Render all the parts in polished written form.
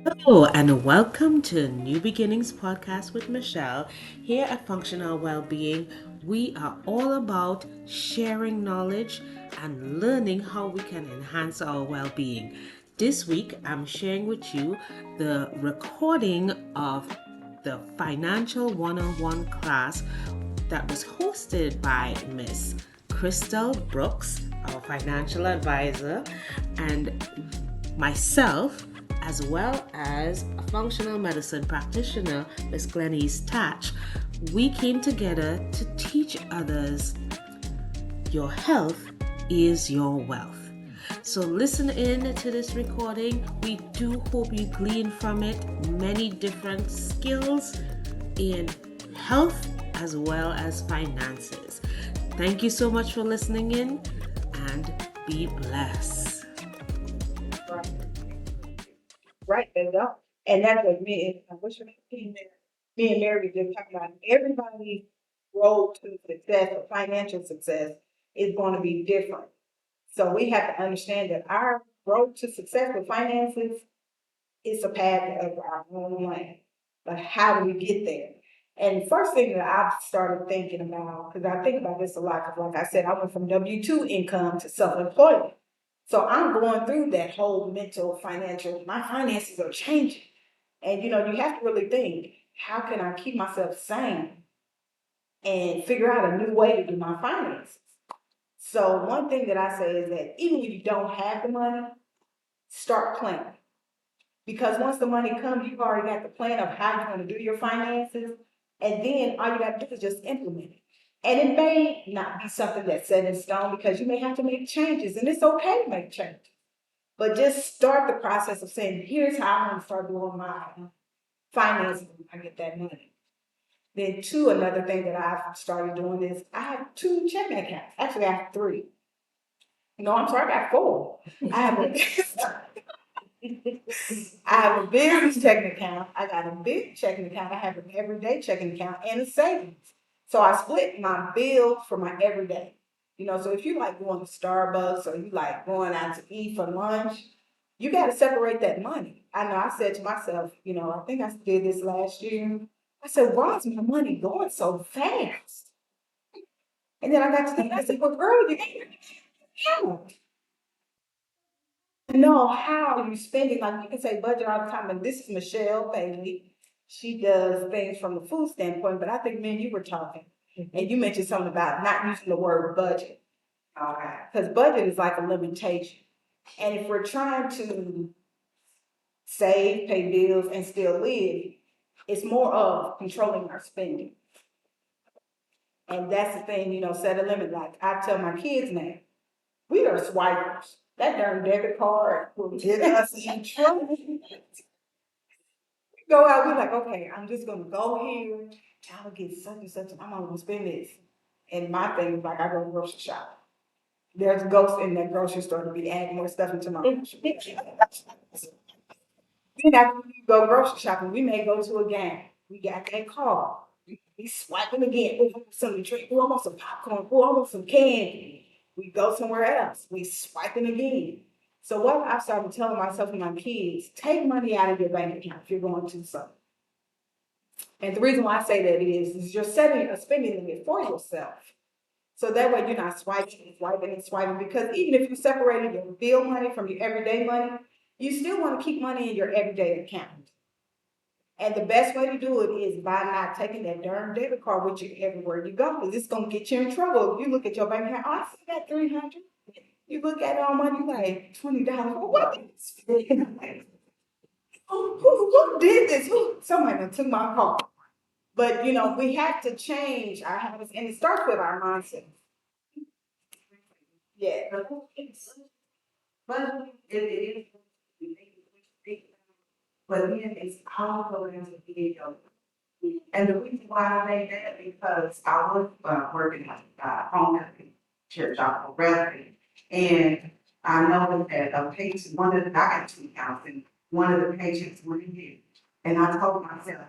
Hello, and welcome to New Beginnings podcast with Michelle. Here at Functional Wellbeing, we are all about sharing knowledge and learning how we can enhance our well-being. This week, I'm sharing with you the recording of the Financial One-on-One class that was hosted by Miss Kristle Brooks, our financial advisor, and myself, as well as a functional medicine practitioner, Miss Glynnis. We came together to teach others your health is your wealth. So listen in to this recording. We do hope you glean from it many different skills in health as well as finances. Thank you so much for listening in and be blessed. Right, there you go. And that's what me and I wish me and Mary just talking about. Everybody's road to success or financial success is going to be different. So we have to understand that our road to success with finances is a path of our own way. But how do we get there? And the first thing that I've started thinking about, because I think about this a lot, because like I said, I went from W-2 income to self-employment. So I'm going through that whole mental financial, my finances are changing. And you have to really think, how can I keep myself sane and figure out a new way to do my finances? So one thing that I say is that even if you don't have the money, start planning. Because once the money comes, you've already got the plan of how you're going to do your finances. And then all you got to do is just implement it. And it may not be something that's set in stone because you may have to make changes, and it's okay to make changes. But just start the process of saying, here's how I'm going to start doing my finances when I get that money. Then, two, another thing that I've started doing is I have two checking accounts. Actually, I have three. No, I'm sorry, I got four. I have a I have a business checking account. I got a big checking account. I have an everyday checking account and a savings. So I split my bill for my everyday. So if you like going to Starbucks or you like going out to eat for lunch, you got to separate that money. I know I said to myself, I think I did this last year. I said, why is my money going so fast? And then I got to think, I said, well, girl, you can't know how you spending. Like you can say budget all the time, and this is Michelle Bailey. She does things from the food standpoint, but I think me and you were talking, and you mentioned something about not using the word budget. All right. Because budget is like a limitation. And if we're trying to save, pay bills, and still live, it's more of controlling our spending. And that's the thing, set a limit. Like I tell my kids now, we are swipers. That darn debit card will get us in trouble. Go out, we're like, okay, I'm just gonna go here, I'll get such and such, and I'm gonna spend this. And my thing is like I go grocery shop. There's ghosts in that grocery store to be adding more stuff into my grocery. Then after we go grocery shopping, we may go to a game. We got that card. We swiping again. Oh, I want something to drink. Oh, I want some popcorn. Oh, I want some candy. We go somewhere else. We swiping again. So what I've started telling myself and my kids, take money out of your bank account if you're going to something. And the reason why I say that is you're setting a spending limit for yourself. So that way you're not swiping and swiping and swiping. Because even if you separated your bill money from your everyday money, you still want to keep money in your everyday account. And the best way to do it is by not taking that darn debit card with you everywhere you go, because it's gonna get you in trouble. If you look at your bank account, oh, I see that 300. You look at all money like $20. Well, what did who did this? Somebody done took my card. But we have to change our habits, and it starts with our mindset. Yeah. But it is, but then it's also into video. And the reason why I say that because I was working at home health church off of Recipe, and I noticed that a patient, I got two accounts, and one of the patients went in here, and I told myself,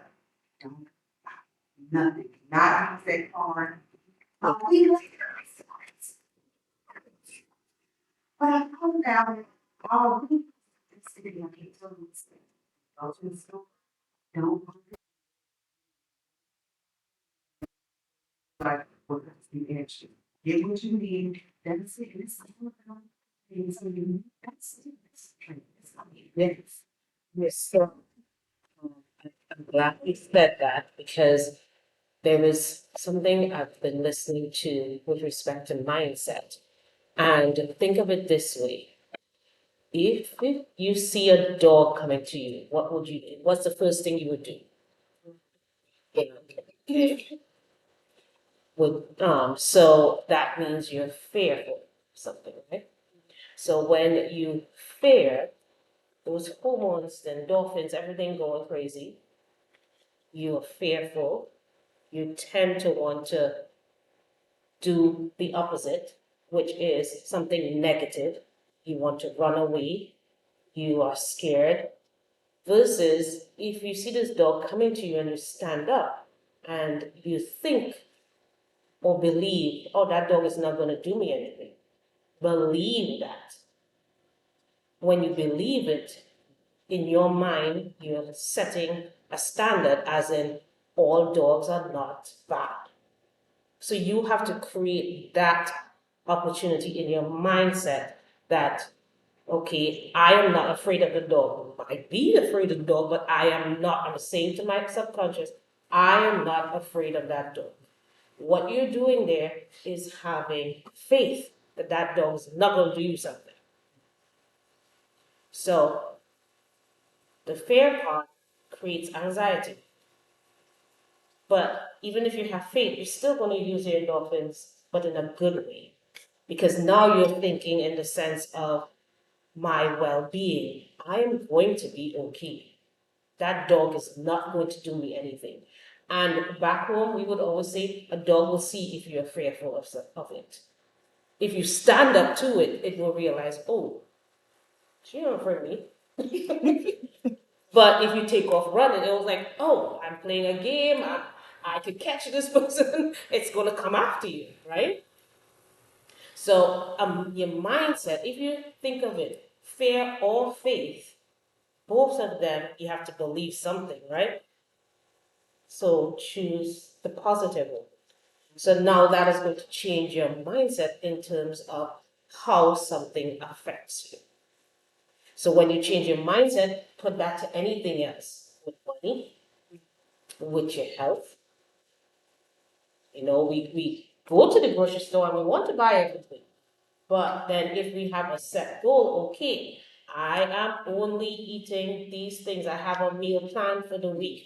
don't buy nothing, not use that card. A week later, but I told them all week, it's sitting on the Don't like what is the answer. Get what you need. That's it. It's all about things. So you that's it. That's true. Yes. Yes. So I'm glad you said that because there is something I've been listening to with respect to mindset. And think of it this way. If you see a dog coming to you, what would you do? What's the first thing you would do? Yeah. So that means you're fearful of something, right? So when you fear, those hormones, the endorphins, everything going crazy, you're fearful, you tend to want to do the opposite, which is something negative. You want to run away, you are scared, versus if you see this dog coming to you and you stand up and you think or believe, oh, that dog is not going to do me anything. Believe that. When you believe it, in your mind, you're setting a standard, as in, all dogs are not bad. So you have to create that opportunity in your mindset that, okay, I am not afraid of the dog. I might be afraid of the dog, but I am not. I'm saying to my subconscious, I am not afraid of that dog. What you're doing there is having faith that that dog is not going to do you something. So the fear part creates anxiety. But even if you have faith, you're still going to use your endorphins, but in a good way. Because now you're thinking in the sense of my well being. I am going to be okay. That dog is not going to do me anything. And back home, we would always say a dog will see if you're fearful of it. If you stand up to it, it will realize, oh, she don't afraid of me. But if you take off running, it was like, oh, I'm playing a game. I could catch this person. It's going to come after you, right? So your mindset, if you think of it, fear or faith, both of them, you have to believe something, right? So choose the positive one. So now that is going to change your mindset in terms of how something affects you. So when you change your mindset, put that to anything else with money, with your health. We go to the grocery store and we want to buy everything. But then if we have a set goal, okay, I am only eating these things. I have a meal plan for the week.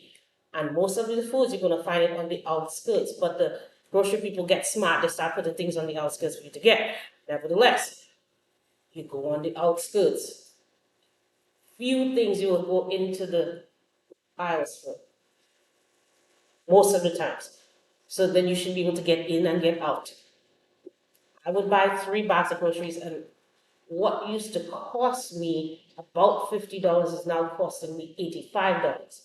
And most of the foods you're going to find it on the outskirts. But the grocery people get smart. They start putting things on the outskirts for you to get. Nevertheless, you go on the outskirts. Few things you will go into the aisles for. Most of the times. So then you should be able to get in and get out. I would buy 3 bags of groceries, and what used to cost me about $50 is now costing me $85.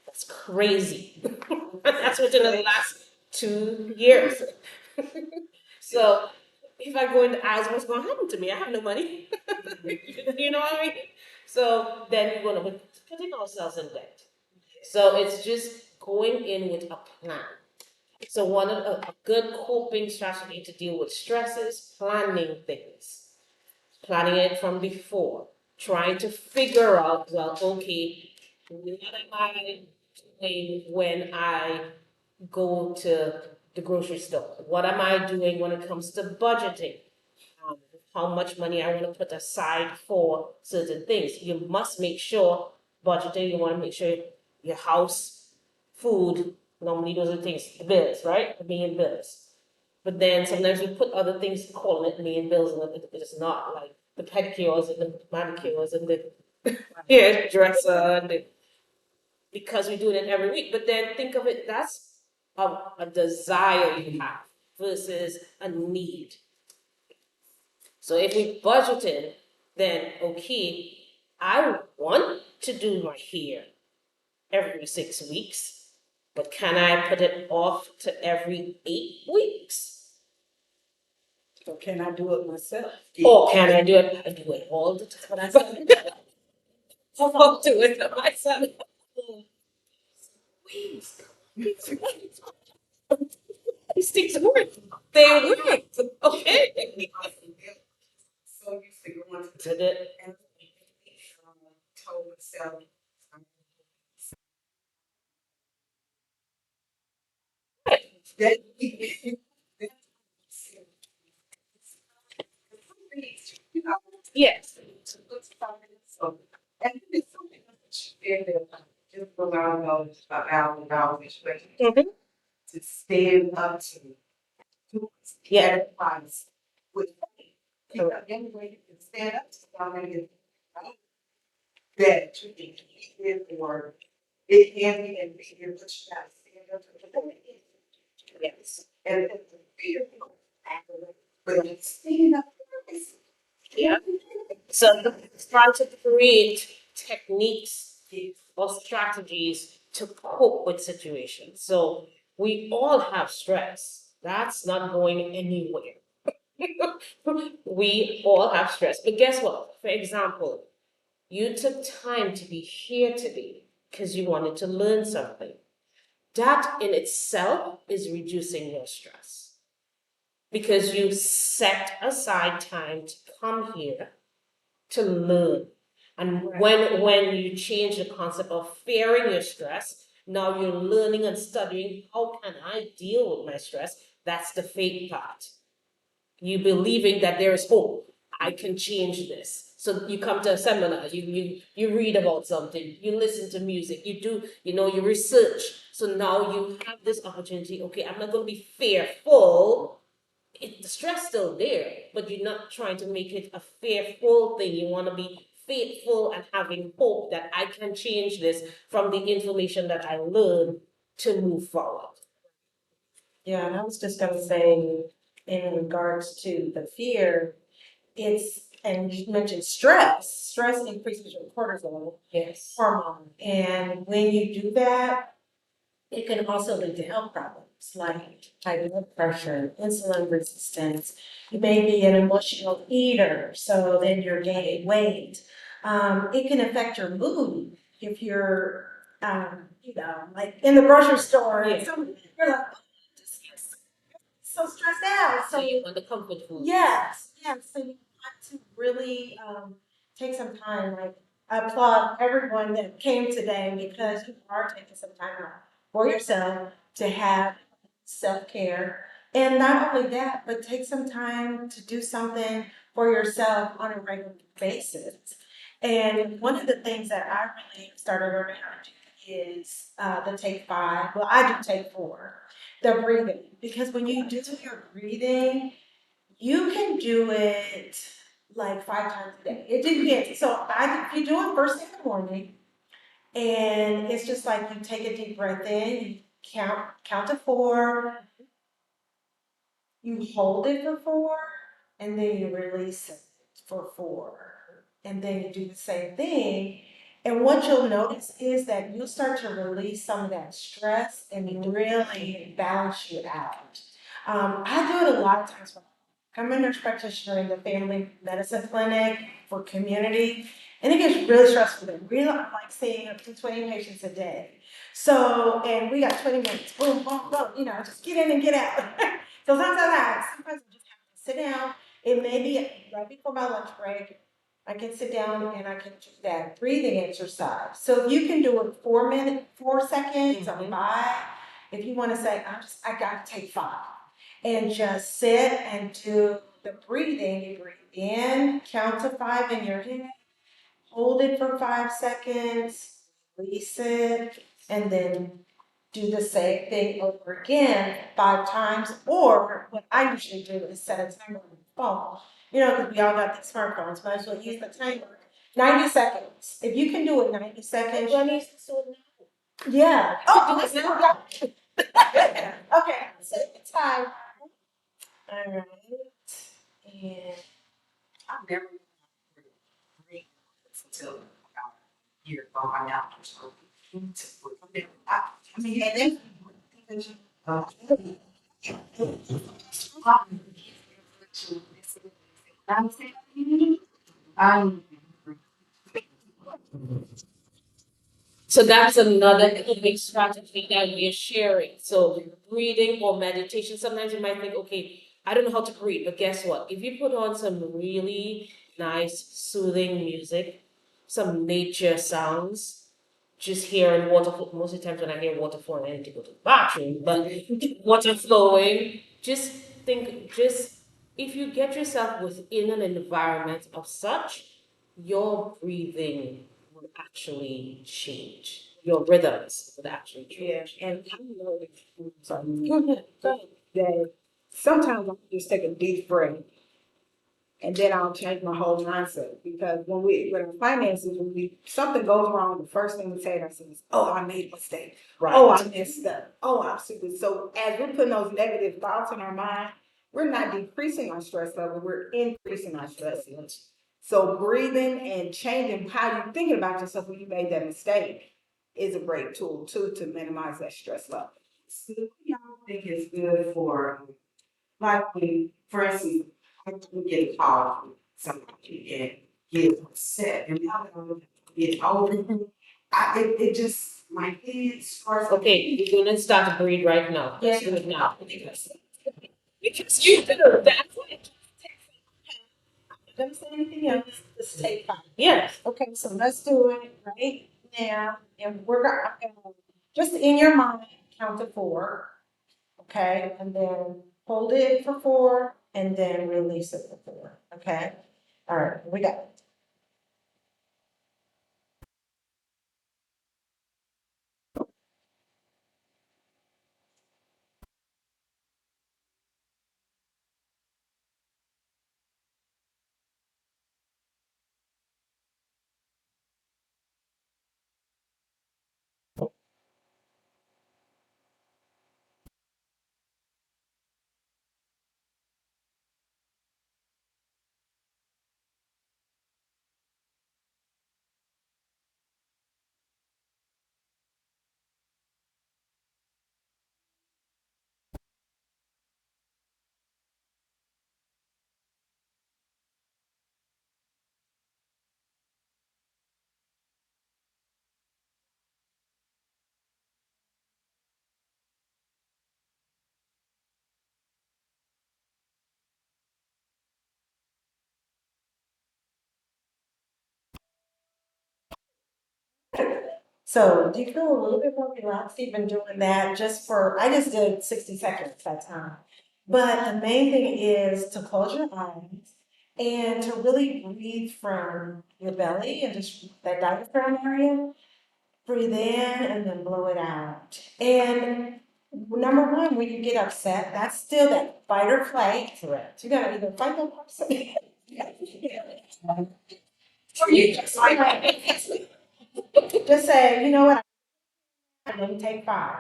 That's crazy. That's within the last 2 years. So if I go in the aisles, what's going to happen to me? I have no money. You know what I mean? So then we're going to be putting ourselves in debt. So it's just going in with a plan. So one of a good coping strategy to deal with stress is planning things. Planning it from before. Trying to figure out, well, okay, what am I doing when I go to the grocery store? What am I doing when it comes to budgeting? Um, how much money I want to put aside for certain things. You must make sure budgeting, you want to make sure your house, food, normally those are things, the bills, right? The main bills. But then sometimes we put other things, calling it main bills, and it's not, like the pedicures and the manicures and the hairdresser, because we do it every week. But then think of it, that's a desire you have versus a need. So if we budgeted, then okay, I want to do my hair every 6 weeks, but can I put it off to every 8 weeks? So can I do it myself? Or can I do it? I do it all the time. I'll do it myself. These things work. They work. Okay. So used to going to the and told myself that yes. So, and it's something that just go out knowledge about knowledge, but to stand up to get advice with faith. You know, the only way you can stand up to somebody is that you can hear the word. It can be and be here, but you gotta stand up to the word. Yes. And it's a fear, but it's stand up. Yeah. So trying to create techniques or strategies to cope with situations. So we all have stress. That's not going anywhere. We all have stress. But guess what? For example, you took time to be here today because you wanted to learn something. That in itself is reducing your stress because you set aside time to come here to learn. And when you change the concept of fearing your stress, now you're learning and studying how can I deal with my stress? That's the faith part. You believing that there is hope. I can change this. So you come to a seminar, you read about something, you listen to music, you do, you research. So now you have this opportunity. Okay, I'm not going to be fearful. The stress still there, but you're not trying to make it a fearful thing. You want to be faithful and having hope that I can change this from the information that I learned to move forward. Yeah, and I was just gonna say, in regards to the fear, and you mentioned stress. Stress increases your cortisol Yes. hormone, and when you do that, it can also lead to health problems like high blood pressure, insulin resistance. You may be an emotional eater, so then you're gaining weight. It can affect your mood if you're, like in the grocery store. Yeah. So you're like, "Oh, just so stressed out." So you want the comfort food. Yes, yes. So you want to really take some time. Like, I applaud everyone that came today because you are taking some time out for yourself to have self care. And not only that, but take some time to do something for yourself on a regular basis. And one of the things that I really started learning how to do is the take five. Well, I do take four, the breathing. Because when you do your breathing, you can do it like 5 times a day. It depends. So if you do it first thing in the morning, and it's just like you take a deep breath in, you count to four, you hold it for four, and then you release it for four. And then you do the same thing. And what you'll notice is that you'll start to release some of that stress and really balance you out. I do it a lot of times. I'm a nurse practitioner in the family medicine clinic for community, and it gets really stressful there. We like seeing up to 20 patients a day. So, and we got 20 minutes, boom, boom, boom, just get in and get out. So sometimes I just have to sit down. It may be right before my lunch break. I can sit down and I can do that breathing exercise. So you can do it 4 minutes, 4 seconds, or five. If you want to say, I got to take five, and just sit and do the breathing. You breathe in, count to five in your head, hold it for 5 seconds, release it, and then do the same thing over again 5 times. Or what I usually do is set a timer on the phone. Because we all got these smartphones, might as well use the timer. 90 seconds. If you can do it 90 seconds. Yeah. Oh, do it now. Okay, set the time. All right. And I've never read until about a year ago. I now I mean, and then I'm So that's another coping strategy that we are sharing. So breathing or meditation. Sometimes you might think, okay, I don't know how to breathe, but guess what? If you put on some really nice, soothing music, some nature sounds, just hearing waterfall. Most of the times when I hear waterfall, I need to go to the bathroom, but water flowing. Just think, just if you get yourself within an environment of such, your breathing would actually change. Your rhythms would actually change. Yeah, and I know, sorry, go ahead, that sometimes I just take a deep breath and then I'll change my whole mindset because when our finances, something goes wrong, the first thing we say to ourselves is, "Oh, I made a mistake. Right. Oh, I messed up. Oh, I'm stupid." So as we're putting those negative thoughts in our mind, we're not decreasing our stress level, we're increasing our stress level. So breathing and changing how you're thinking about yourself when you made that mistake is a great tool too to minimize that stress level. So y'all think it's good for like when, for instance, I would get a call from somebody and get upset and I don't get over. It just my head starts. Okay, you're gonna start to breathe right now. Yeah. Let's do it now. Because you do. That's it. Don't say anything else. Just take 5. Yes. Okay, so let's do it right now, and we're gonna just in your mind count to 4. Okay, and then hold it for 4, and then release it for 4. Okay. All right, we got it. So do you feel a little bit more relaxed even doing that I just did 60 seconds that time. But the main thing is to close your eyes and to really breathe from your belly and just that diaphragm area. Breathe in and then blow it out. And number one, when you get upset, that's still that fight or flight. Correct. You gotta either fight the person. Or you just like, Just say, you know what, let me take 5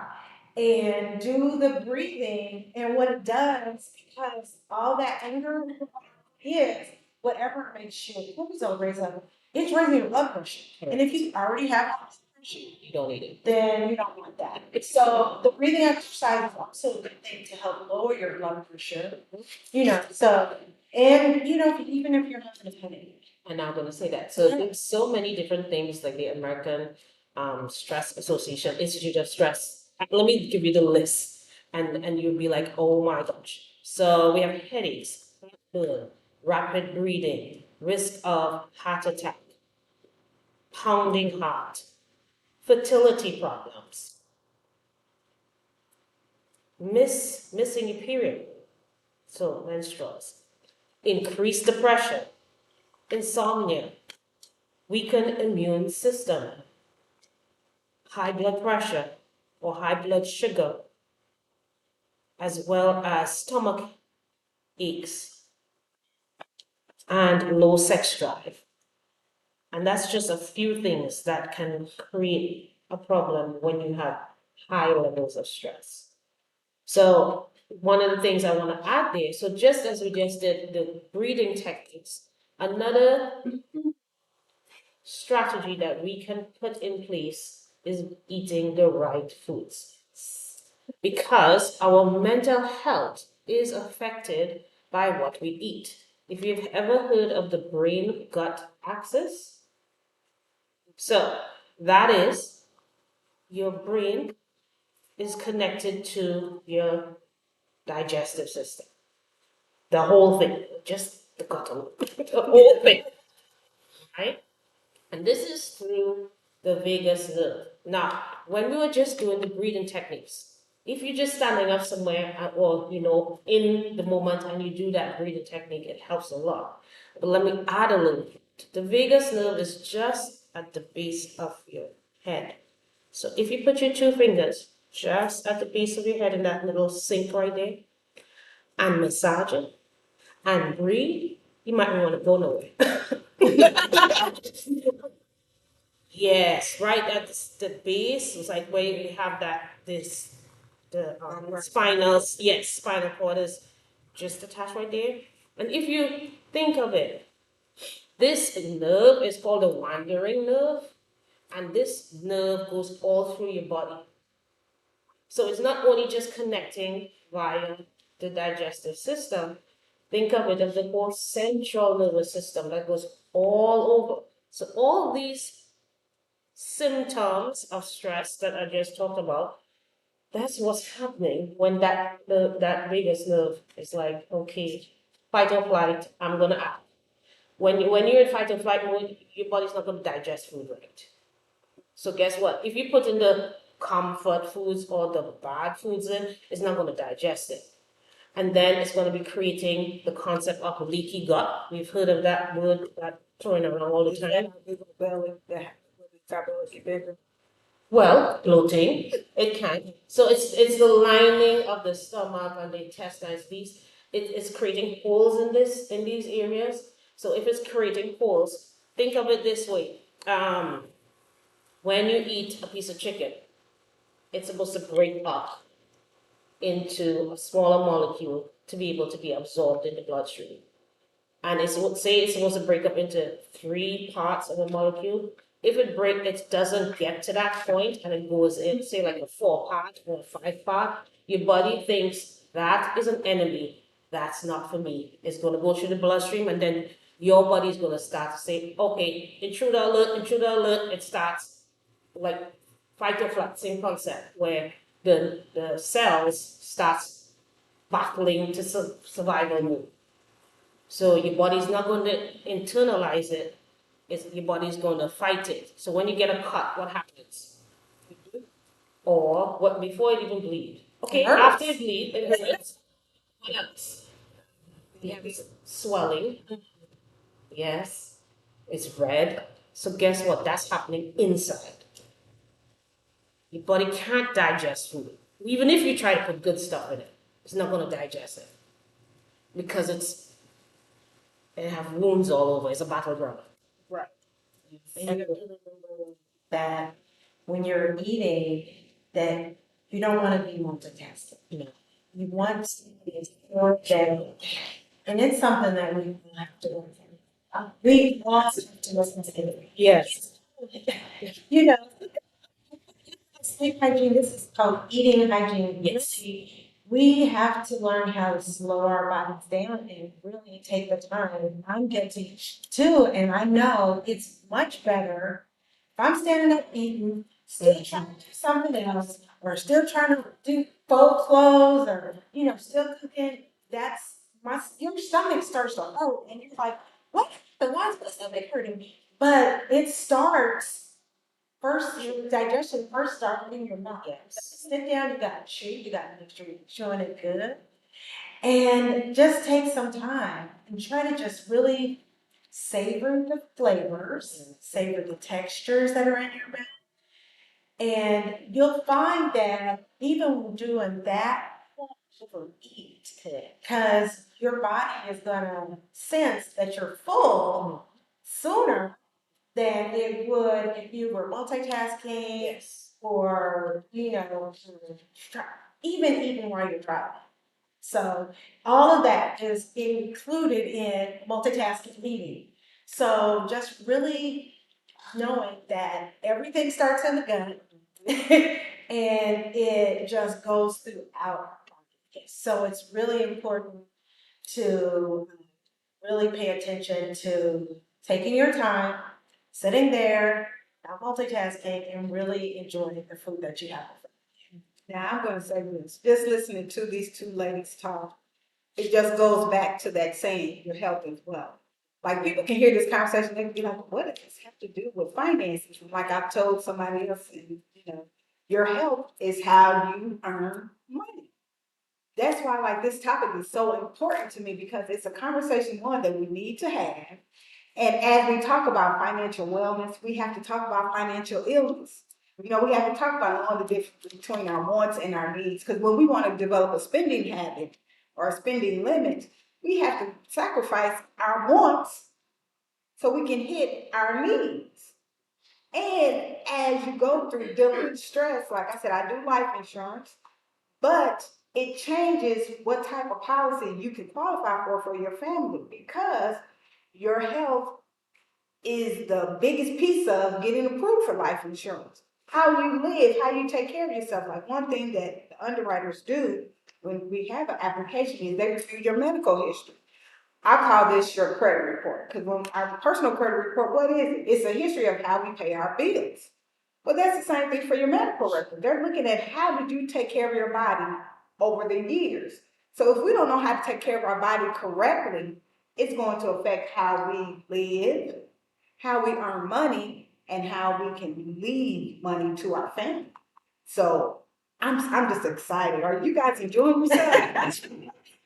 and do the breathing. And what it does, because all that anger is, whatever it makes your cortisol raise up, it's raising your blood pressure. And if you already have high blood pressure, You don't need it. then you don't want that. So the breathing exercise is also a good thing to help lower your blood pressure. So and even if you're having a headache. And I'm gonna say that. So there's so many different things like the American Stress Association, Institute of Stress. Let me give you the list, and you'll be like, oh my gosh. So we have headaches, heartburn, rapid breathing, risk of heart attack, pounding heart, fertility problems, missing your period, so menstruals, increased depression, insomnia, weakened immune system, high blood pressure or high blood sugar, as well as stomach aches and low sex drive. And that's just a few things that can create a problem when you have high levels of stress. So one of the things I want to add there, so just as we just did the breathing techniques, another strategy that we can put in place is eating the right foods. Because our mental health is affected by what we eat. If you've ever heard of the brain gut axis, So that is your brain is connected to your digestive system. The whole thing, just the gut, the whole thing, right? And this is through the vagus nerve. Now, when we were just doing the breathing techniques, if you're just standing up somewhere or in the moment and you do that breathing technique, it helps a lot. But let me add a little bit. The vagus nerve is just at the base of your head. So if you put your two fingers just at the base of your head in that little sink right there and massage it and breathe, you might not want to go nowhere. Yes, right at the base. It's like where you have the spinal cord is just attached right there. And if you think of it, this nerve is called a wandering nerve, and this nerve goes all through your body. So it's not only just connecting via the digestive system. Think of it as the whole central nervous system that goes all over. So all these symptoms of stress that I just talked about, that's what's happening when that vagus nerve is like, okay, fight or flight, I'm gonna act. When you're in fight or flight mode, your body's not gonna digest food right. So guess what? If you put in the comfort foods or the bad foods in, it's not gonna digest it. And then it's gonna be creating the concept of leaky gut. We've heard of that word that throwing around all the time. Well, bloating, it can. So it's the lining of the stomach and the intestines. It's creating holes in these areas. So if it's creating holes, think of it this way. When you eat a piece of chicken, it's supposed to break up into a smaller molecule to be able to be absorbed in the bloodstream. And it's supposed to break up into three parts of a molecule. If it doesn't get to that point and it goes in, say like a 4 part or a 5 part, your body thinks that is an enemy. That's not for me. It's going to go through the bloodstream, and then your body's going to start to say, okay, intruder alert, intruder alert. It starts like fight or flight, same concept, where the cells starts battling to survival mode. So your body's not going to internalize it. Your body's going to fight it. So when you get a cut, what happens? Or what before it even bleed? Okay, after you bleed, it hurts. What else? You have swelling. Yes, it's red. So guess what? That's happening inside. Your body can't digest food. Even if you try to put good stuff in it, it's not going to digest it because it have wounds all over. It's a battleground. Right. And you remember that when you're eating, that you don't want to be multitasking. No. You want to be more general. And it's something that we have to work on. We want to listen to it. Yes. You know, sleep hygiene, this is called eating hygiene. Yes. We have to learn how to slow our bodies down and really take the time. I'm guilty too, and I know it's much better if I'm standing up eating, still trying to do something else, or still trying to do fold clothes, or still cooking. That's your stomach starts to hurt, and you're like, what? Why is my stomach hurting? But it starts. First, your digestion first starts in your mouth. Yes. Sit down, you gotta chew, you gotta make sure you're chewing it good. And just take some time and try to just really savor the flavors, savor the textures that are in your mouth. And you'll find that even doing that, you won't overeat because your body is gonna sense that you're full sooner than it would if you were multitasking. Yes. Or even while you're driving. So all of that is included in multitasking eating. So just really knowing that everything starts in the gut and it just goes throughout. So it's really important to really pay attention to taking your time, sitting there, not multitasking, and really enjoying the food that you have. Now, I'm gonna say this, just listening to these two ladies talk, it just goes back to that saying, your health is wealth. Like, people can hear this conversation, they can be like, what does this have to do with finances? Like I've told somebody else, and, your health is how you earn money. That's why, like, this topic is so important to me, because it's a conversation, one, that we need to have. And as we talk about financial wellness, we have to talk about financial illness. We have to talk about all the difference between our wants and our needs. Because when we want to develop a spending habit or a spending limit, we have to sacrifice our wants so we can hit our needs. And as you go through dealing with stress, like I said, I do life insurance, but it changes what type of policy you can qualify for your family, because your health is the biggest piece of getting approved for life insurance. How you live, how you take care of yourself. Like, one thing that the underwriters do when we have an application is they review your medical history. I call this your credit report, because when our personal credit report, what is it? It's a history of how we pay our bills. Well, that's the same thing for your medical record. They're looking at how did you take care of your body over the years. So if we don't know how to take care of our body correctly, it's going to affect how we live, how we earn money, and how we can leave money to our family. So I'm just excited. Are you guys enjoying yourself?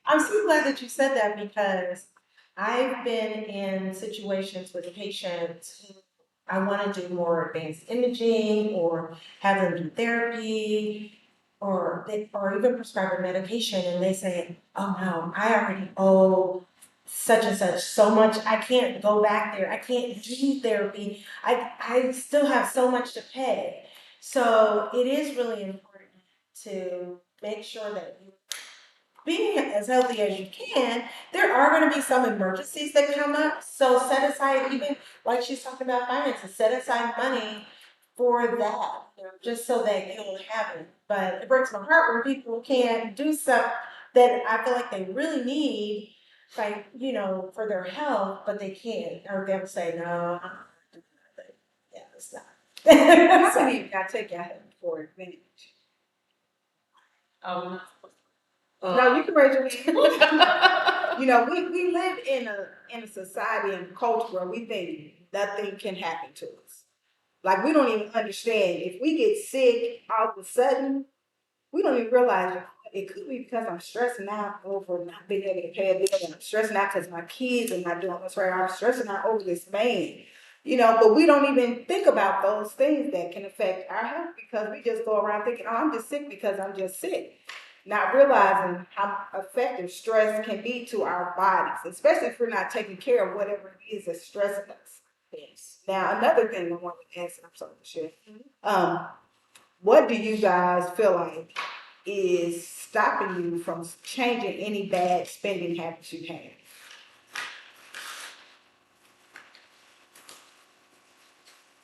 I'm so glad that you said that, because I've been in situations with patients who I want to do more advanced imaging or have them do therapy, or even prescribe a medication, and they say, "Oh no, I already owe such and such so much. I can't go back there. I can't do therapy. I still have so much to pay." So it is really important to make sure that you being as healthy as you can. There are going to be some emergencies that come up. So set aside, even like she's talking about finances, set aside money for that, just so that you'll have it. But it breaks my heart when people can't do stuff that I feel like they really need, like, for their health, but they can't. Or they'll say, no, yeah, it's not. How many of you got to take your health for advantage? Um, No, you can raise your hand. We live in a society and culture where we think nothing can happen to us. Like, we don't even understand, if we get sick all of a sudden, we don't even realize it could be because I'm stressing out over not being able to pay a bill, and I'm stressing out because my kids are not doing what's right. I'm stressing out over this man. But we don't even think about those things that can affect our health, because we just go around thinking, oh, I'm just sick because I'm just sick. Not realizing how effective stress can be to our bodies, especially if we're not taking care of whatever it is that's stressing us. yes. Now, another thing I want to ask, and I'm sorry to share, what do you guys feel like is stopping you from changing any bad spending habits you have?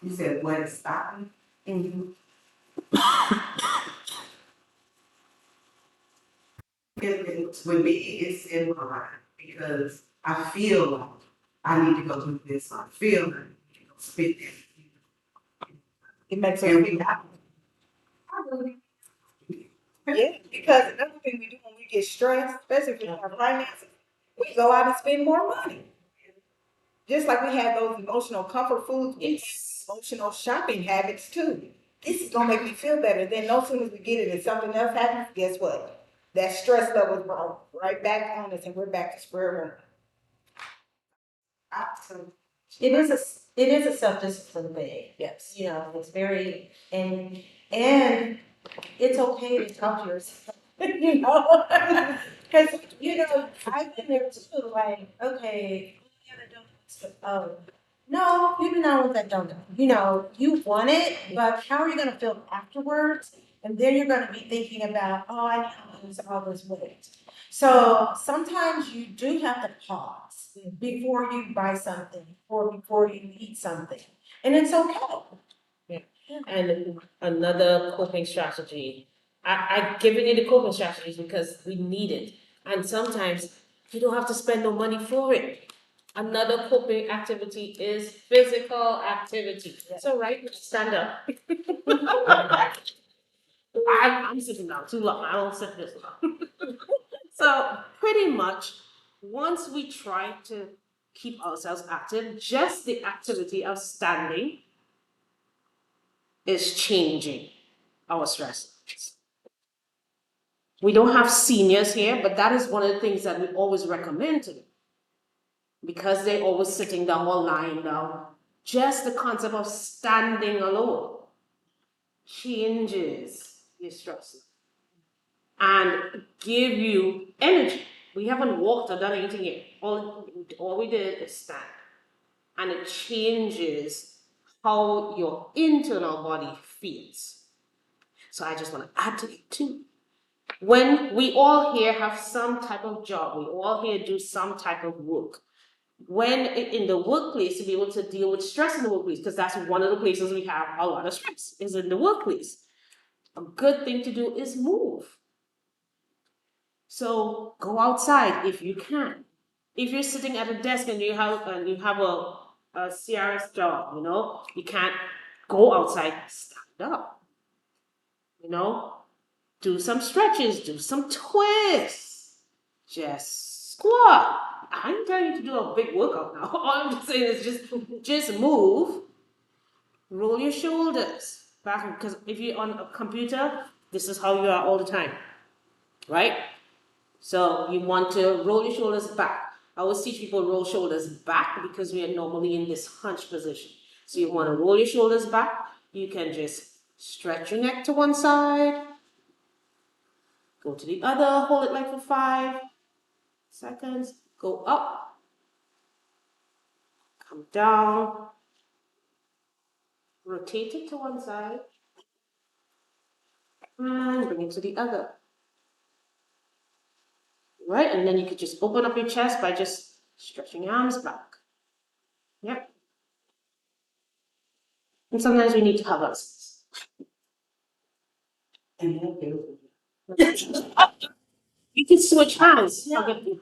You said what is stopping? Mm-hmm. With me, it's in my mind, because I feel like I need to go do this. I feel like I need to go spend that. It makes us feel happy. Yeah, because another thing we do when we get stressed, especially if we have finances, we go out and spend more money. Just like we have those emotional comfort foods, we have emotional shopping habits too. This is gonna make me feel better. Then no sooner as we get it and something else happens, guess what? That stress level is brought right back on us, and we're back to square one. Awesome. It is a self-discipline thing. Yes. It's very, and it's okay to talk to yourself. Because I've been there too. Like, okay, oh, no, you do not want that donut. You want it, but how are you going to feel afterwards? And then you're going to be thinking about, oh, I need to lose all this weight. So sometimes you do have to pause before you buy something or before you eat something, and it's okay. And another coping strategy. I've given you the coping strategies because we need it. And sometimes you don't have to spend no money for it. Another coping activity is physical activity. So right, stand up. I'm sitting down too long. I don't sit this long. So pretty much, once we try to keep ourselves active, just the activity of standing is changing our stress. We don't have seniors here, but that is one of the things that we always recommend to them because they're always sitting down or lying down. Just the concept of standing alone changes your stress and give you energy. We haven't walked or done anything yet. All we did is stand. And it changes how your internal body feels. So I just want to add to it too. When we all here have some type of job, we all here do some type of work. When in the workplace, to be able to deal with stress in the workplace, because that's one of the places we have a lot of stress, is in the workplace. A good thing to do is move. So go outside if you can. If you're sitting at a desk and you have a CRS job, you can't go outside, stand up. Do some stretches, do some twists, just squat. I'm telling you to do a big workout now. All I'm just saying is just move, roll your shoulders back, because if you're on a computer, this is how you are all the time, right? So you want to roll your shoulders back. I always teach people roll shoulders back because we are normally in this hunch position. So you want to roll your shoulders back. You can just stretch your neck to one side, go to the other, hold it like for 5 seconds, go up, come down, rotate it to one side, and bring it to the other. Right? And then you could just open up your chest by just stretching your arms back. Yep. And sometimes we need to hug us. You can switch hands. Yeah. Okay.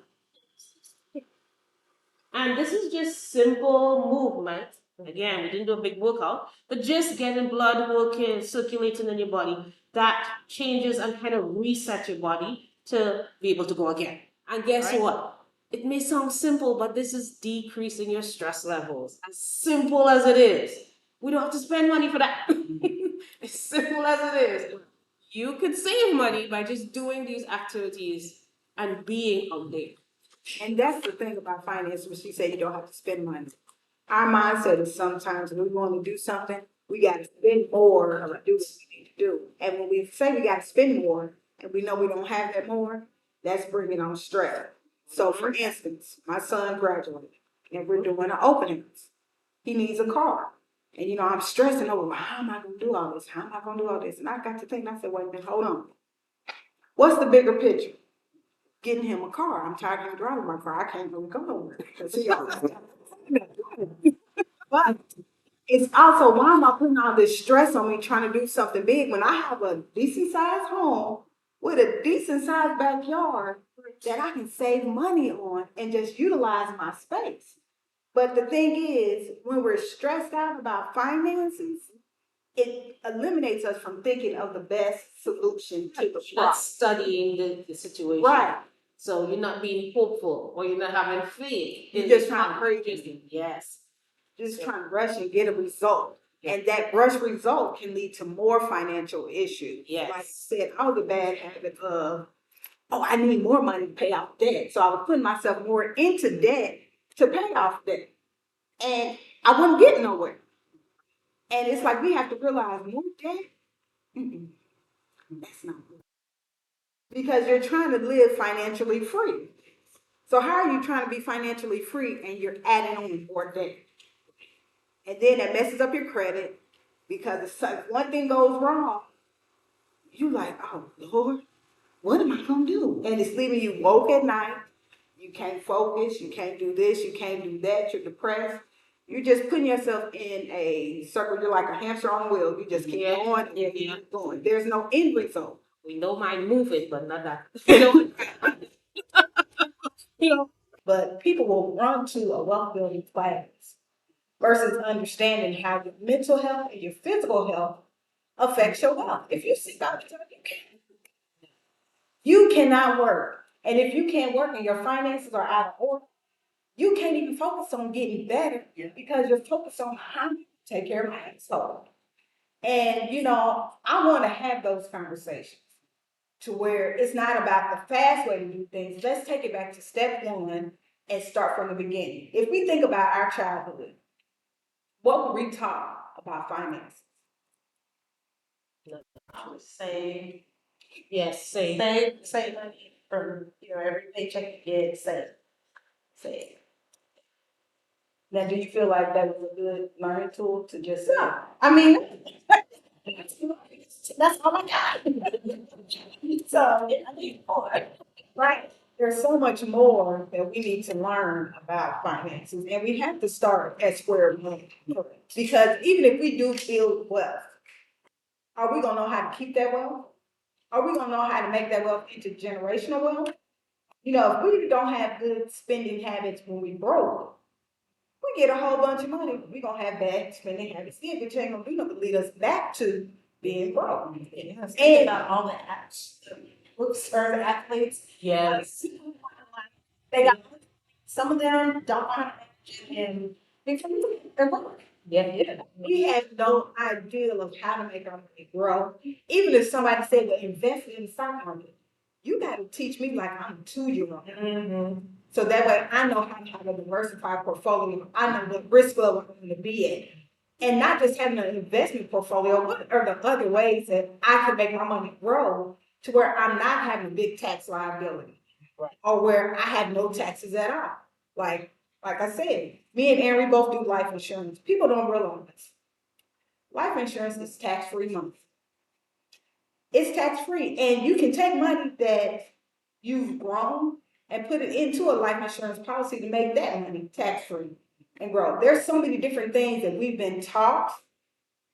And this is just simple movement. Again, we didn't do a big workout, but just getting blood working, circulating in your body. That changes and kind of resets your body to be able to go again. And guess what? It may sound simple, but this is decreasing your stress levels. As simple as it is. We don't have to spend money for that. As simple as it is. You could save money by just doing these activities and being out there. And that's the thing about finance, when she said you don't have to spend money. Our mindset is sometimes when we want to do something, we got to spend more to do what we need to do. And when we say we got to spend more and we know we don't have that more, that's bringing on stress. So, for instance, my son graduated and we're doing an opening. He needs a car. And I'm stressing over, well, how am I going to do all this? How am I going to do all this? And I got to think, I said, wait a minute, hold on. What's the bigger picture? Getting him a car. I'm tired of him driving my car. I can't even go nowhere because he always. But it's also, why am I putting all this stress on me trying to do something big when I have a decent sized home with a decent sized backyard that I can save money on and just utilize my space? But the thing is, when we're stressed out about finances, it eliminates us from thinking of the best solution to the Not problem. studying the situation. Right. So you're not being hopeful or you're not having faith. You're in just the trying to problem. crazy. Yes. Just trying to rush and get a result. And that rush result can lead to more financial issues. Yes. Like I said, all the bad habit of, oh, I need more money to pay off debt. So I was putting myself more into debt to pay off debt. And I wasn't getting nowhere. And it's like we have to realize more debt, that's not good. Because you're trying to live financially free. So how are you trying to be financially free and you're adding on more debt? And then that messes up your credit because if one thing goes wrong, you like, oh Lord, what am I gonna do? And it's leaving you woke at night. You can't focus. You can't do this. You can't do that. You're depressed. You're just putting yourself in a circle. You're like a hamster on a wheel. You just keep going and keep going. There's no end result. We don't mind moving, but not that. You know, But people will run to a wealth building class versus understanding how your mental health and your physical health affects your wealth. If you seek out a job, you cannot work. And if you can't work and your finances are out of order, you can't even focus on getting better because you're focused on how to take care of my household. And I want to have those conversations to where it's not about the fast way to do things. Let's take it back to step one and start from the beginning. If we think about our childhood, what were we taught about finances? Save, Yes, same. save money from every paycheck you get, save. Now, do you feel like that was a good learning tool to just say? No, I mean, that's all I got. So, I need more. Right. There's so much more that we need to learn about finances, and we have to start at square one. Because even if we do build wealth, are we gonna know how to keep that wealth? Are we gonna know how to make that wealth into generational wealth? If we don't have good spending habits when we broke, we get a whole bunch of money, we're gonna have bad spending habits then, which ain't gonna do nothing but lead us back to being broke. Yes, And about all the apps, or the athletes. Yes. They got some of them don't want to manage it and they're broke. Yeah. we have no idea of how to make our money grow. Even if somebody said, well, invest in the stock market, you got to teach me like I'm a 2-year-old. Mm-hmm. So that way I know how to have a diversified portfolio. I know what risk level I'm going to be at. And not just having an investment portfolio, what are the other ways that I can make my money grow to where I'm not having a big tax liability, Right. or where I have no taxes at all. Like I said, me and Aaron, we both do life insurance. People don't realize life insurance is tax-free money. It's tax-free, and you can take money that you've grown and put it into a life insurance policy to make that money tax-free and grow. There's so many different things that we've been taught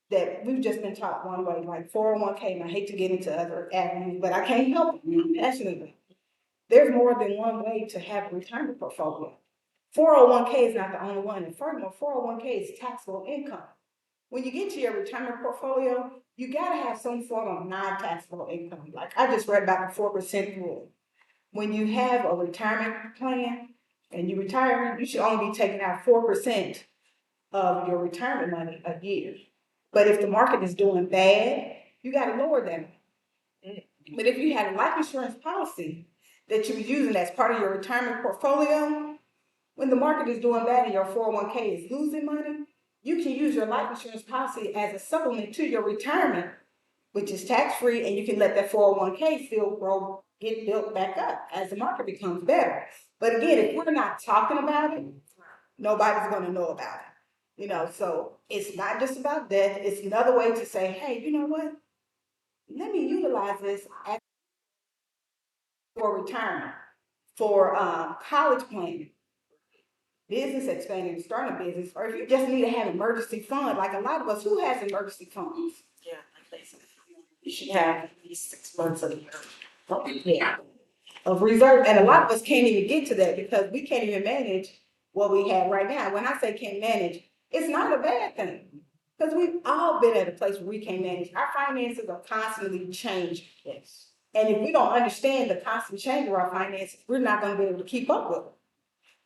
that we've just been taught one way, like 401k, and I hate to get into other avenues, but I can't help it passionately. There's more than one way to have a retirement portfolio. 401k is not the only one, and furthermore, 401k is taxable income. When you get to your retirement portfolio, you got to have some form of non-taxable income. Like I just read about the 4% rule. When you have a retirement plan and you retire, you should only be taking out 4% of your retirement money a year. But if the market is doing bad, you got to lower that. But if you had a life insurance policy that you were using as part of your retirement portfolio, when the market is doing bad and your 401k is losing money, you can use your life insurance policy as a supplement to your retirement, which is tax-free, and you can let that 401k still grow, get built back up as the market becomes better. But again, if we're not talking about it, nobody's going to know about it. So it's not just about that. It's another way to say, hey, you know what? Let me utilize this for retirement, for college planning, business expanding, starting a business, or if you just need to have emergency fund, like a lot of us, who has emergency funds? Yeah, like they said, you should have at least 6 months of the year. Yeah. Of reserve, and a lot of us can't even get to that because we can't even manage what we have right now. When I say can't manage, it's not a bad thing because we've all been at a place where we can't manage. Our finances are constantly changing. Yes. And if we don't understand the constant change of our finances, we're not going to be able to keep up with them,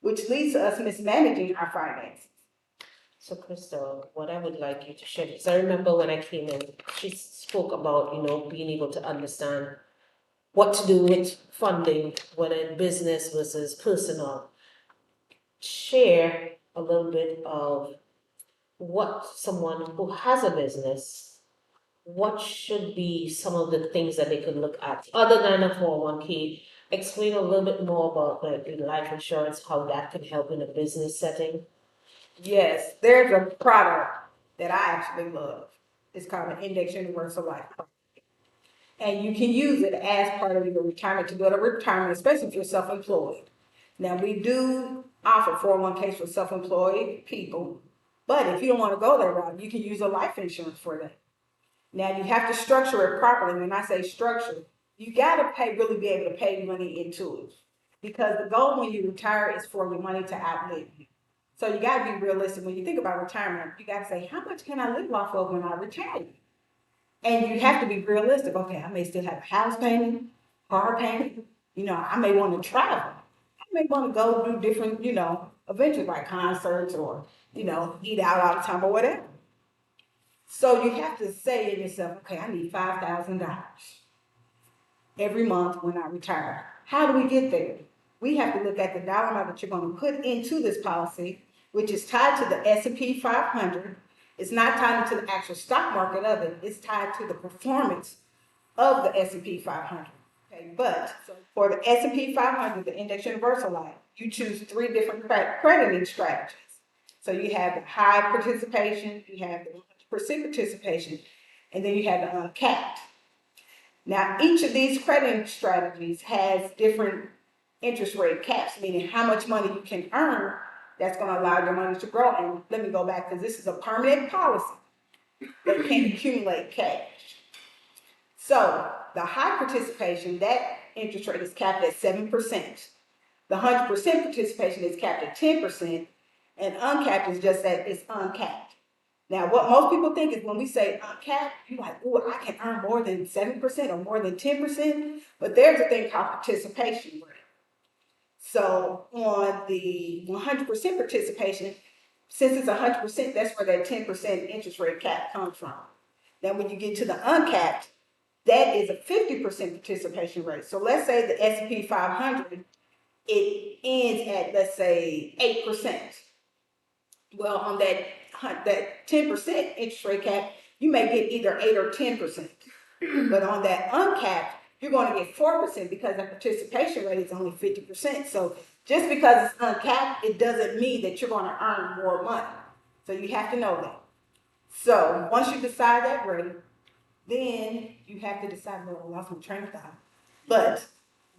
which leads to us mismanaging our finances. So, Kristle, what I would like you to share, because I remember when I came in, she spoke about, being able to understand what to do with funding, whether in business versus personal. Share a little bit of what someone who has a business, what should be some of the things that they could look at other than a 401k. Explain a little bit more about the life insurance, how that can help in a business setting. Yes, there's a product that I actually love. It's called an Index Universal Life. And you can use it as part of your retirement to go to retirement, especially if you're self-employed. Now, we do offer 401ks for self-employed people, but if you don't want to go that route, you can use a life insurance for that. Now, you have to structure it properly. When I say structure, you got to really be able to pay money into it. because the goal when you retire is for your money to outlive you. So you got to be realistic when you think about retirement. You got to say, how much can I live off of when I retire? And you have to be realistic. Okay, I may still have a house payment, car payment. I may want to travel. I may want to go do different, adventures like concerts or, eat out all the time or whatever. So you have to say to yourself, okay, I need $5,000 every month when I retire. How do we get there? We have to look at the dollar amount that you're going to put into this policy, which is tied to the S&P 500. It's not tied to the actual stock market of it. It's tied to the performance of the S&P 500. Okay, but for the S&P 500, the Index Universal Life, you choose 3 different crediting strategies. So you have the high participation, you have the 100% participation, and then you have the uncapped. Now, each of these crediting strategies has different interest rate caps, meaning how much money you can earn that's going to allow your money to grow. And let me go back because this is a permanent policy that can accumulate cash. So the high participation, that interest rate is capped at 7%. The 100% participation is capped at 10%, and uncapped is just that it's uncapped. Now, what most people think is when we say uncapped, you're like, oh, I can earn more than 7% or more than 10%, but there's a thing called participation rate. So on the 100% participation, since it's 100%, that's where that 10% interest rate cap comes from. Now, when you get to the uncapped, that is a 50% participation rate. So let's say the S&P 500, it ends at, let's say, 8%. Well, on that 10% interest rate cap, you may get either 8 or 10%. But on that uncapped, you're going to get 4% because the participation rate is only 50%. So just because it's uncapped, it doesn't mean that you're going to earn more money. So you have to know that. So once you decide that rate, then you have to decide, well, I lost my train of thought. But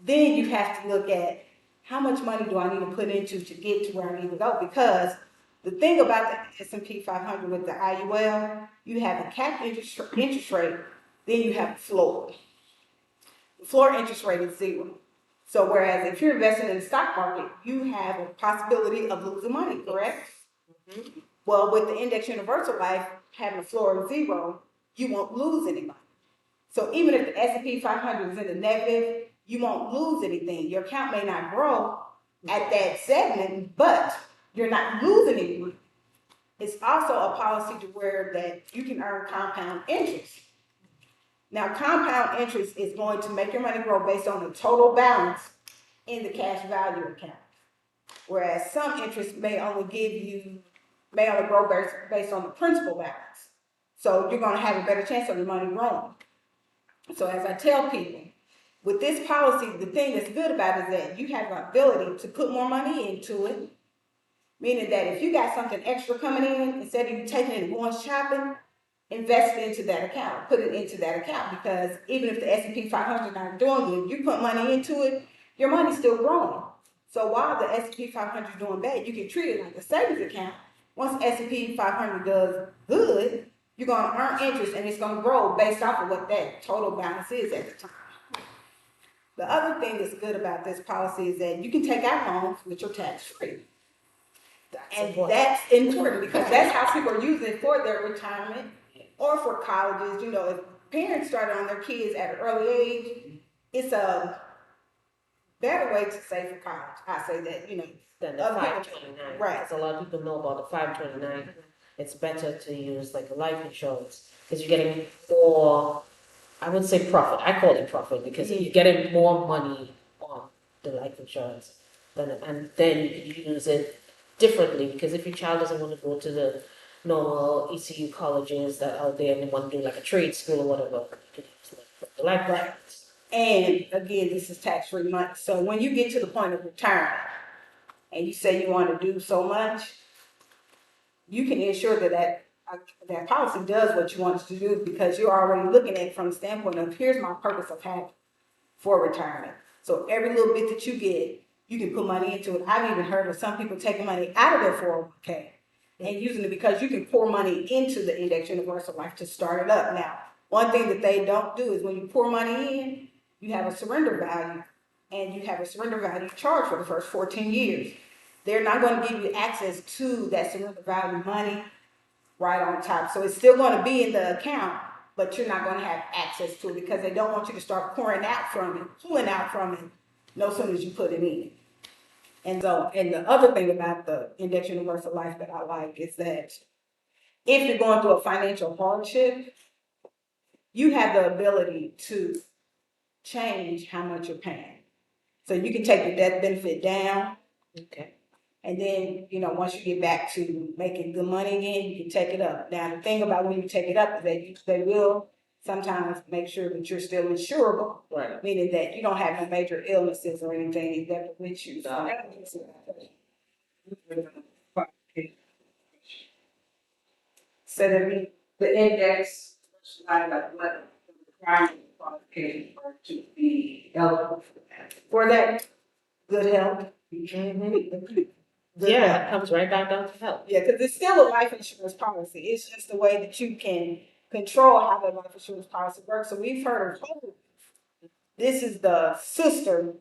then you have to look at how much money do I need to put into to get to where I need to go? Because the thing about the S&P 500 with the IUL, you have a capped interest rate, then you have a floor. The floor interest rate is 0. So whereas if you're investing in the stock market, you have a possibility of losing money, correct? Mm-hmm. Well, with the Index Universal Life having a floor of 0, you won't lose any money. So even if the S&P 500 is in the negative, you won't lose anything. Your account may not grow at that segment, but you're not losing any money. It's also a policy to where that you can earn compound interest. Now, compound interest is going to make your money grow based on the total balance in the cash value account. Whereas some interest may only grow based on the principal balance. So you're going to have a better chance of your money growing. So as I tell people, with this policy, the thing that's good about it is that you have the ability to put more money into it. Meaning that if you got something extra coming in, instead of you taking it and going shopping, invest it into that account, put it into that account. Because even if the S&P 500 not doing good, you put money into it, your money's still growing. So while the S&P 500 is doing bad, you can treat it like a savings account. Once the S&P 500 does good, you're going to earn interest and it's going to grow based off of what that total balance is at the time. The other thing that's good about this policy is that you can take out loans which are tax-free. That's important because that's how people are using it for their retirement or for colleges. If parents started on their kids at an early age, it's a better way to save for college. I say that, Than the 529. Right. Because a lot of people know about the 529. It's better to use like a life insurance because you're getting more, I would say profit. I call it profit because you're getting more money on the life insurance and then you can use it differently because if your child doesn't want to go to the normal ECU colleges that are there and they want to do like a trade school or whatever, you can use the life insurance. And again, this is tax-free money. So when you get to the point of retirement and you say you want to do so much, you can ensure that policy does what you want it to do because you're already looking at it from the standpoint of here's my purpose of having for retirement. So every little bit that you get, you can put money into it. I've even heard of some people taking money out of their 401k and using it because you can pour money into the Index Universal Life to start it up. Now, one thing that they don't do is when you pour money in, you have a surrender value and you have a surrender value charge for the first 14 years. They're not going to give you access to that surrender value money right on top. So it's still going to be in the account, but you're not going to have access to it because they don't want you to start pouring out from it, pulling out from it, no sooner as you put it in. And the other thing about the Index Universal Life that I like is that if you're going through a financial hardship, you have the ability to change how much you're paying. So you can take your death benefit down. Okay. And then, once you get back to making good money again, you can take it up. Now, the thing about when you take it up is that they will sometimes make sure that you're still insurable, Right. meaning that you don't have no major illnesses or anything that prevents you from. So the index, like what the requirement qualifications are to be eligible for that. For that, good health. Good Yeah, health. it comes right back down to health. Yeah, because it's still a life insurance policy. It's just the way that you can control how the life insurance policy works. So we've heard of whole. This is the sister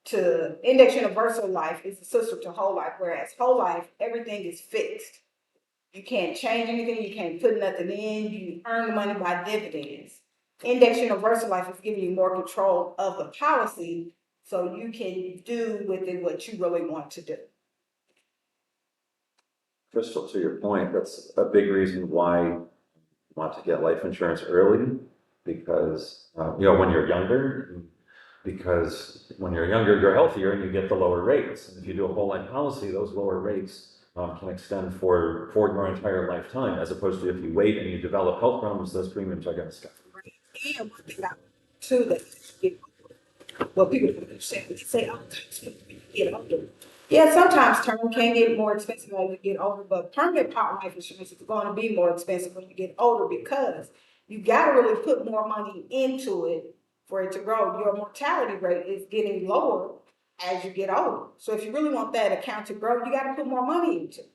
to Index Universal Life is the sister to whole life, whereas whole life, everything is fixed. You can't change anything, you can't put nothing in, you earn the money by dividends. Index Universal Life is giving you more control of the policy so you can do with it what you really want to do. Kristle, to your point, that's a big reason why you want to get life insurance early, because, when you're younger, because when you're younger, you're healthier and you get the lower rates. And if you do a whole life policy, those lower rates can extend for your entire lifetime, as opposed to if you wait and you develop health problems, those premiums are going to skyrocket. And one thing about too that well people don't understand when you say oh get older. Yeah, sometimes term can get more expensive as you get older, but permanent life insurance is going to be more expensive when you get older because you got to really put more money into it for it to grow. Your mortality rate is getting lower as you get older. So if you really want that account to grow, you got to put more money into it.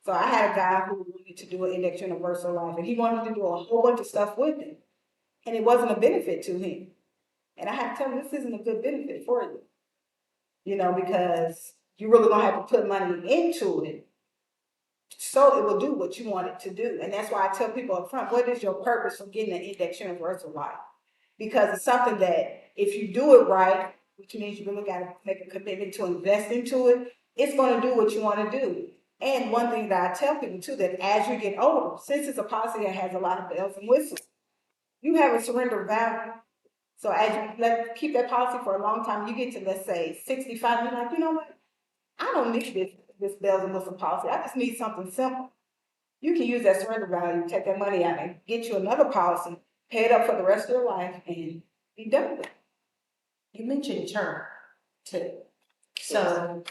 So I had a guy who wanted to do an Index Universal Life, and he wanted to do a whole bunch of stuff with it, and it wasn't a benefit to him. And I had to tell him this isn't a good benefit for you. Because you really gonna have to put money into it so it will do what you want it to do. And that's why I tell people up front, what is your purpose for getting an Index Universal Life? Because it's something that if you do it right, which means you really gotta make a commitment to invest into it, it's gonna do what you wanna do. And one thing that I tell people too, that as you get older, since it's a policy that has a lot of bells and whistles, you have a surrender value. So as you keep that policy for a long time, you get to, let's say, 65, you're like, you know what? I don't need this bells and whistles policy. I just need something simple. You can use that surrender value, take that money out and get you another policy, pay it up for the rest of your life and be done with it. You mentioned term too. So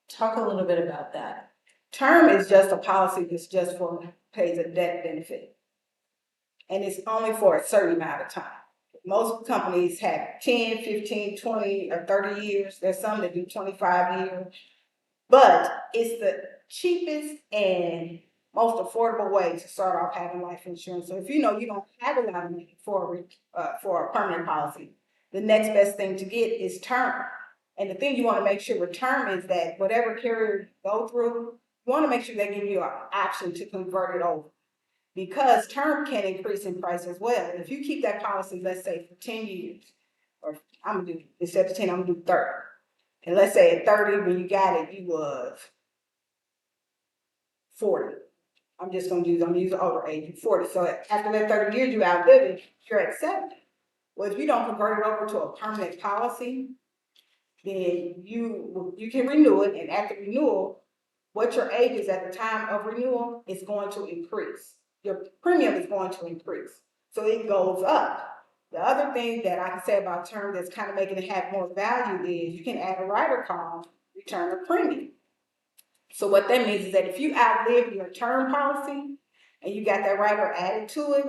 talk a little bit about that. Term is just a policy that's just pays a death benefit. And it's only for a certain amount of time. Most companies have 10, 15, 20, or 30 years. There's some that do 25 years. But it's the cheapest and most affordable way to start off having life insurance. So if you know you don't have a lot of money for a permanent policy, the next best thing to get is term. And the thing you want to make sure with term is that whatever carrier you go through, you want to make sure they give you an option to convert it over. Because term can increase in price as well. If you keep that policy, let's say for 10 years, or I'm gonna do instead of 10, I'm gonna do 30. And let's say at 30, when you got it, you was 40. I'm gonna use the older age, you're 40. So after that 30 years, you outlive it, you're at 70. Well, if you don't convert it over to a permanent policy, then you can renew it, and at the renewal, what your age is at the time of renewal is going to increase. Your premium is going to increase. So it goes up. The other thing that I can say about term that's kind of making it have more value is you can add a rider called return of premium. So what that means is that if you outlive your term policy and you got that rider added to it,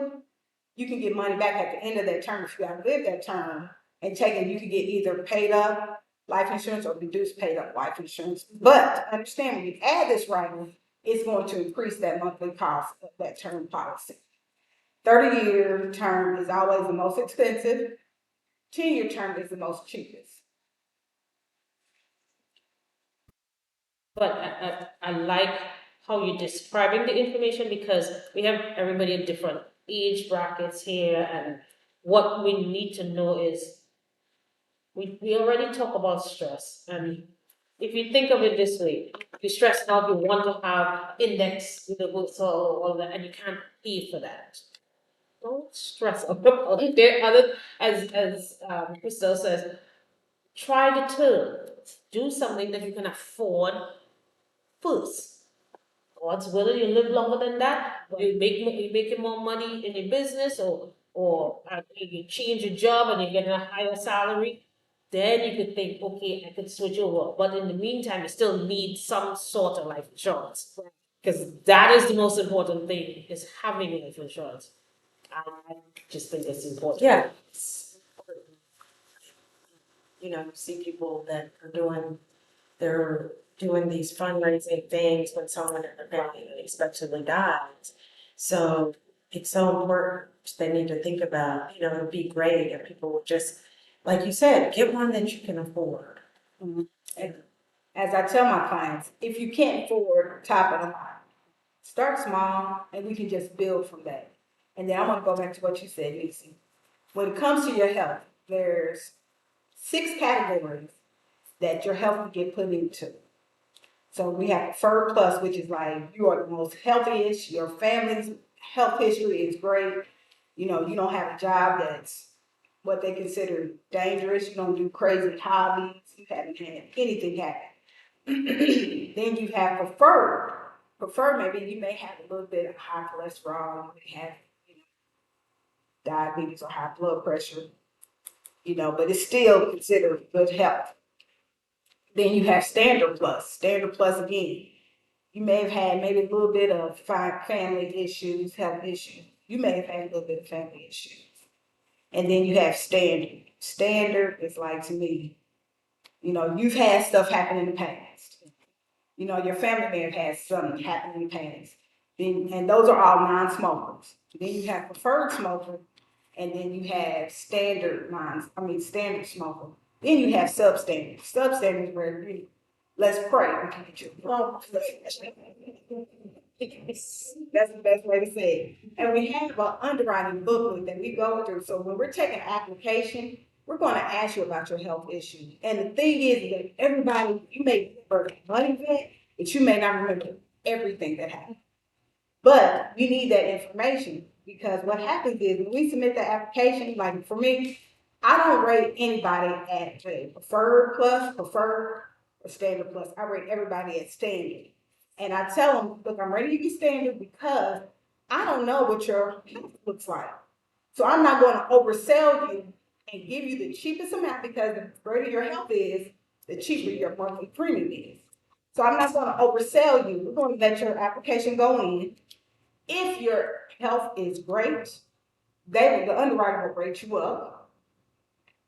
you can get money back at the end of that term if you outlive that term and you can get either paid up life insurance or reduced paid up life insurance. But understand when you add this rider, it's going to increase that monthly cost of that term policy. 30-year term is always the most expensive. 10-year term is the most cheapest. But I like how you're describing the information because we have everybody at different age brackets here, and what we need to know is we already talk about stress, and if you think of it this way, you stress out, you want to have index with the books or all that, and you can't pay for that. Don't stress about it. There are other, as Kristle says, try the terms. Do something that you can afford first. God's willing, you live longer than that. You making more money in your business, or you change your job and you're getting a higher salary. Then you could think, okay, I could switch over. But in the meantime, you still need some sort of life insurance because that is the most important thing: is having life insurance. I just think it's important. Yeah. You know, you see people that are they're doing these fundraising things when someone in the family unexpectedly dies. So it's so important. They need to think about, you know, it'd be great if people would just, like you said, get one that you can afford. And as I tell my clients, if you can't afford top of the line, start small and we can just build from that. And then I want to go back to what you said, Nisi. When it comes to your health, there's 6 categories that your health will get put into. So we have Preferred Plus, which is like you are the most healthiest, your family's health history is great. You know, you don't have a job that's what they consider dangerous, you don't do crazy hobbies, you haven't had anything happen. Then you have Preferred. Preferred, maybe you may have a little bit of high cholesterol, you may have, you know, diabetes or high blood pressure, you know, but it's still considered good health. Then you have Standard Plus. Standard Plus again, you may have had maybe a little bit of family issues, health issues. You may have had a little bit of family issues. And then you have Standard. Standard is like, to me, you know, you've had stuff happen in the past. You know, your family may have had something happen in the past. Then, and those are all non-smokers. Then you have preferred smoker, and then you have standard smoker. Then you have substandard. Substandard is where you, let's pray we can get you. That's the best way to say it. And we have an underwriting booklet that we go through. So when we're taking an application, we're going to ask you about your health issues. And the thing is that everybody, you may remember one event, but you may not remember everything that happened. But we need that information because what happens is when we submit the application, like for me, I don't rate anybody at a preferred plus, preferred, or standard plus. I rate everybody at standard. And I tell them, look, I'm ready to be standard because I don't know what your health looks like. So I'm not going to oversell you and give you the cheapest amount because the greater your health is, the cheaper your monthly premium is. So I'm not going to oversell you. We're going to let your application go in. If your health is great, the underwriter will rate you up.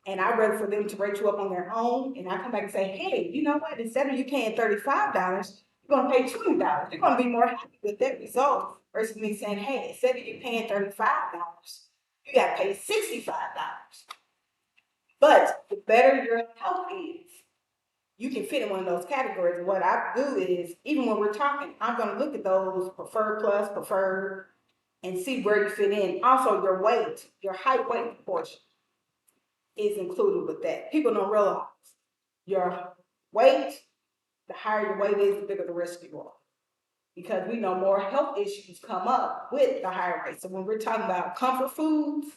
And I'd rather for them to rate you up on their own. And I come back and say, hey, you know what? Instead of you paying $35, you're going to pay $20. They're going to be more happy with that result versus me saying, hey, instead of you paying $35, you got to pay $65. But the better your health is, you can fit in one of those categories. And what I do is, even when we're talking, I'm going to look at those preferred plus, preferred, and see where you fit in. Also, your weight, your height weight proportion is included with that. People don't realize your weight, the higher your weight is, the bigger the risk you are. Because we know more health issues come up with the higher weight. So when we're talking about comfort foods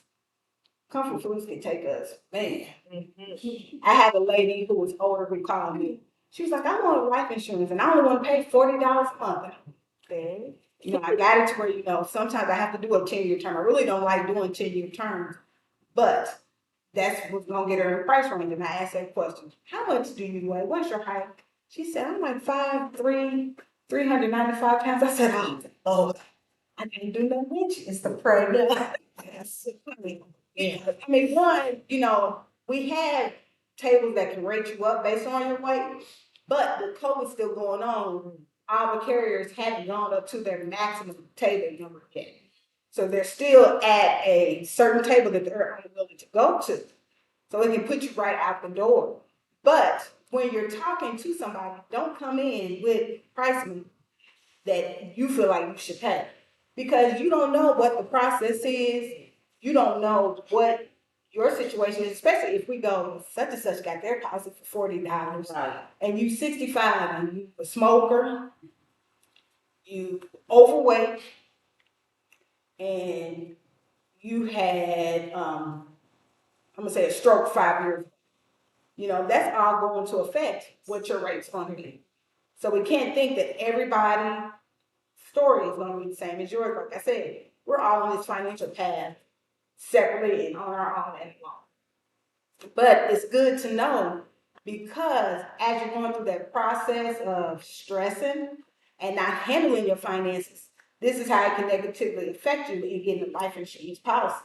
can take us, man. I had a lady who was older who called me. She was like, I want life insurance and I only want to pay $40 a month. Okay. You know, I got it to where, you know, sometimes I have to do a 10-year term. I really don't like doing 10-year terms, but that's what's going to get her in the price range. And I asked that question, how much do you weigh? What's your height? She said, I'm like 5'3", 395 pounds. I said, oh, I can't do nothing with you. It's the prey. Yes. Yeah. I mean, one, you know, we have tables that can rate you up based on your weight, but the COVID's still going on. All the carriers haven't gone up to their maximum table number yet. So they're still at a certain table that they're unwilling to go to. So it can put you right out the door. But when you're talking to somebody, don't come in with pricing that you feel like you should pay. Because you don't know what the process is. You don't know what your situation is, especially if we go, such and such got their policy for $40, and you 65 and you a smoker, you overweight, and you had, I'm gonna say a stroke 5 years ago. You know, that's all going to affect what your rate's gonna be. So we can't think that everybody's story is gonna be the same as yours. Like I said, we're all on this financial path separately and on our own and alone. But it's good to know, because as you're going through that process of stressing and not handling your finances, this is how it can negatively affect you in getting a life insurance policy.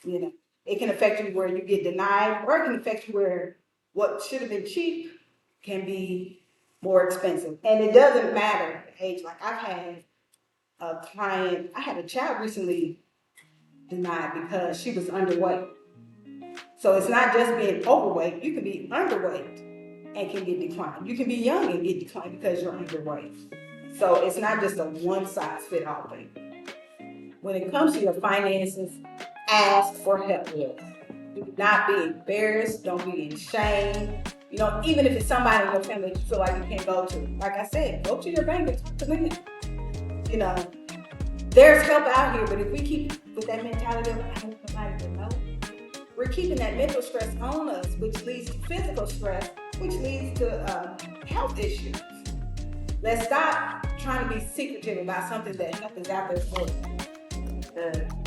You know, it can affect you where you get denied, or it can affect you where what should have been cheap can be more expensive. And it doesn't matter the age. Like I've had a client, I had a child recently denied because she was underweight. So it's not just being overweight, you can be underweight and can get declined. You can be young and get declined because you're underweight. So it's not just a one size fit all thing. When it comes to your finances, ask for help. Do not be embarrassed, don't be in shame. You know, even if it's somebody in your family that you feel like you can't go to. Like I said, go to your bank and talk to them. You know, there's help out here, but if we keep with that mentality of, I don't want nobody to know, we're keeping that mental stress on us, which leads to physical stress, which leads to health issues. Let's stop trying to be secretive about something that help is out there for you.